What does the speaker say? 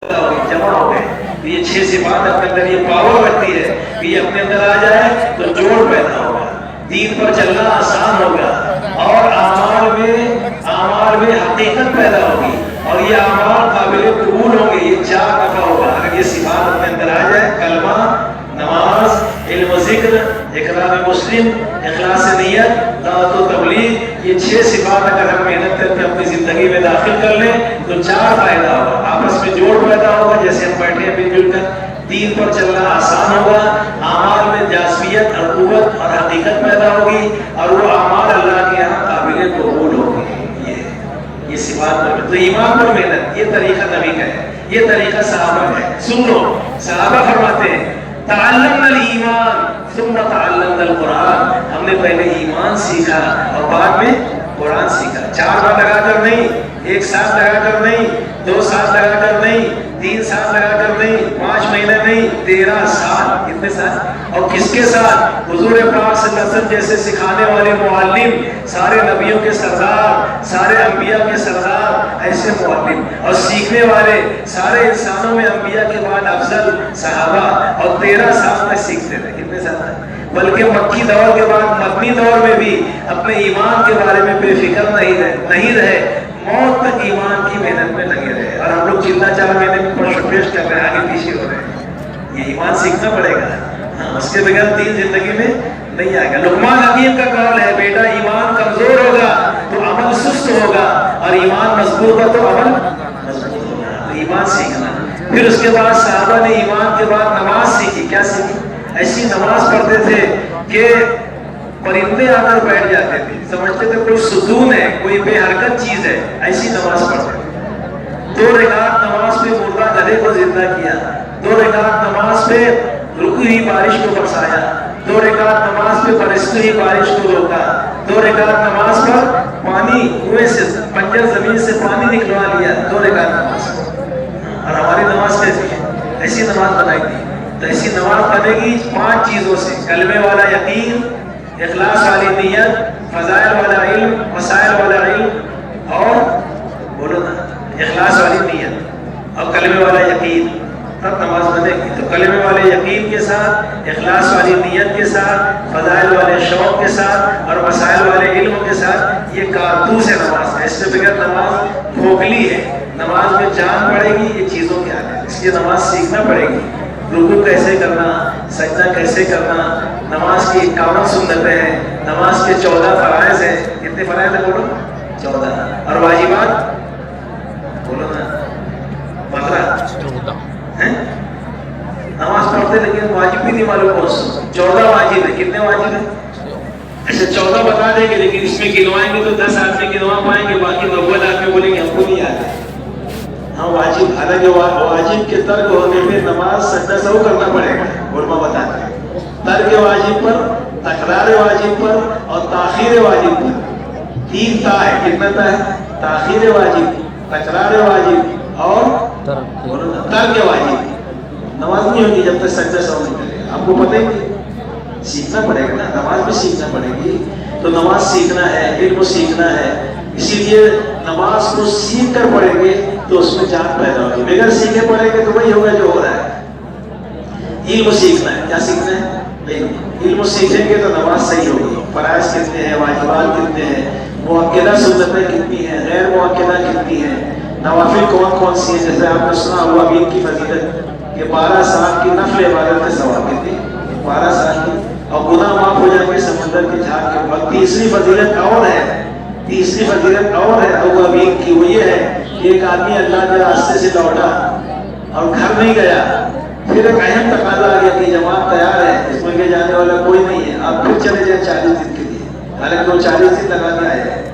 جمع ہو گئے. یہ 6 صفات اپنے اندر یہ پاور رکھتی ہے کہ یہ اپنے اندر آ جائے تو جوڑ پیدا ہوگا, دین پر چلنا آسان ہوگا, اور اعمال میں حقیقت پیدا ہوگی, اور یہ اعمال قابل قبول ہوں گے. یہ 4 دفعہ ہوگا اگر یہ صفات اپنے اندر آ جائے. کلمہ, نماز, علم و ذکر, اقرار مسلم, اخلاص نیت, دعوت و تبلیغ, یہ 6 صفات اگر ہم محنت کر کے اپنی زندگی میں داخل کر لیں تو 4 فائدہ ہوگا. آپس میں جوڑ پیدا ہوگا, جیسے ہم بیٹھے ہیں مل جل کر. دین پر چلنا آسان ہوگا, اعمال میں جاذبیت اور قوت اور حقیقت پیدا ہوگی, اور وہ اعمال اللہ کے یہاں قابل قبول ہوگی. یہ صفات پر تو ایمان پر محنت, یہ طریقہ نبی کا ہے, یہ طریقہ صحابہ کا ہے. سن لو, صحابہ فرماتے ہیں تعلمنا الایمان ثم تعلمنا القرآن. ہم نے پہلے ایمان سیکھا اور بعد میں قرآن سیکھا. 4 بار لگا کر نہیں, 1 سال لگا کر نہیں, 2 سال لگا کر نہیں, 3 سال لگا کر نہیں, 5 مہینے نہیں, 13 سال. کتنے سال؟ اور کس کے ساتھ؟ حضور پاک صلی اللہ علیہ وسلم جیسے سکھانے والے معلم, سارے نبیوں کے سردار, سارے انبیاء کے سردار, ایسے معلم. اور سیکھنے والے سارے انسانوں میں انبیاء کے بعد افضل صحابہ, اور 13 سال تک سیکھتے رہے. کتنے سال تک؟ بلکہ مکی دور کے بعد مدنی دور میں بھی اپنے ایمان کے بارے میں بے فکر نہیں رہے, موت تک ایمان کی محنت میں لگے رہے. اور ہم لوگ چلنا 4 مہینے میں پرشپیش کر رہے ہیں, آگے پیچھے ہو رہے ہیں. یہ ایمان سیکھنا پڑے گا, اس کے بغیر دین زندگی میں نہیں آئے گا. لقمان حکیم کا قول ہے, بیٹا ایمان کمزور ہوگا تو عمل سست ہوگا, اور ایمان مضبوط ہوگا تو عمل مضبوط ہوگا. تو ایمان سیکھنا. پھر اس کے بعد صحابہ نے ایمان کے بعد نماز سیکھی. کیا سیکھی؟ ایسی نماز پڑھتے تھے کہ پرندے آ کر بیٹھ جاتے تھے, سمجھتے تھے کوئی ستون ہے, کوئی بے حرکت چیز ہے. ایسی نماز پڑھتے تھے. 2 رکعت نماز پہ مردہ گدھے کو زندہ کیا, 2 رکعت نماز پہ رکی ہوئی بارش کو برسایا, 2 رکعت نماز پہ برستی ہوئی بارش کو روکا, 2 رکعت نماز پر پانی کنویں سے, بنجر زمین سے پانی نکلوا لیا. 2 رکعت نماز. اور ہماری نماز کیسی ہے؟ ایسی نماز بنائی تھی. تو ایسی نماز بنے گی 5 چیزوں سے: کلمے والا یقین, اخلاص والی نیت, فضائل والا علم, مسائل والا علم, اور بولو نا, اخلاص والی نیت اور کلمے والا یقین, تب نماز بنے گی. تو کلمے والے یقین کے ساتھ, اخلاص والی نیت کے ساتھ, فضائل والے شوق کے ساتھ, اور مسائل والے علم کے ساتھ, یہ کارتوس ہے نماز. اس سے بغیر نماز کھوکھلی ہے. نماز میں جان پڑے گی یہ چیزوں کے آگے, اس لیے نماز سیکھنا پڑے گی. رکوع کیسے کرنا, سجدہ کیسے کرنا. نماز کی 51 سنتیں ہیں, نماز کے 14 فرائض ہیں. کتنے فرائض ہیں بولو؟ 14. اور واجبات بولو نا, 15 ہیں. نماز پڑھتے لیکن واجب بھی نہیں معلوم کون سا. 14 واجب ہے. کتنے واجب ہیں؟ ایسے 14 بتا دیں گے, لیکن اس میں گنوائیں گے تو 10 آدمی گنوا پائیں گے, باقی 90 آدمی بولیں گے ہم کو نہیں آتا. ہاں واجب, حالانکہ واجب کے ترک ہونے پہ نماز سجدہ سہو کرنا پڑے گا. علماء بتاتے ہیں ترک واجب پر, تکرار واجب پر, اور تاخیر واجب پر 3 تا ہے. کتنا تا ہے؟ تاخیر واجب, تکرار واجب, اور ترک واجب. نماز نہیں ہوگی جب تک سجدہ سہو نہیں کرے. آپ کو پتہ ہی سیکھنا پڑے گا نا, نماز بھی سیکھنا پڑے گی. تو نماز سیکھنا ہے, علم سیکھنا ہے. اسی لیے نماز کو سیکھ کر پڑھیں گے تو اس میں جان پیدا ہوگی. بغیر سیکھے پڑھیں گے تو وہی ہوگا جو ہو رہا ہے. علم سیکھنا ہے. کیا سیکھنا ہے؟ علم سیکھیں گے تو نماز صحیح ہوگی. فرائض کتنے ہیں, واجبات کتنے ہیں, مؤکدہ سنتیں کتنی ہیں, غیر مؤکدہ کتنی ہیں, نوافل کون کون سی ہیں. جیسے آپ نے سنا ہوا ابین کی فضیلت کہ 12 سال کی نفل عبادت کے ثواب کتنی, 12 سال کی, اور گناہ معاف ہو جائیں گے سمندر کی جھاگ کے بعد. تیسری فضیلت اور ہے, تیسری فضیلت اور ہے ابو ابین کی. وہ یہ ہے کہ ایک آدمی اللہ کے راستے سے لوٹا اور گھر نہیں گیا. پھر ایک اہم تقاضا آ گیا کہ جماعت تیار ہے, اس میں لے جانے والا کوئی نہیں ہے, آپ پھر چلے جائیں 40 دن کے لیے. حالانکہ وہ 40 دن لگا کے آئے ہیں.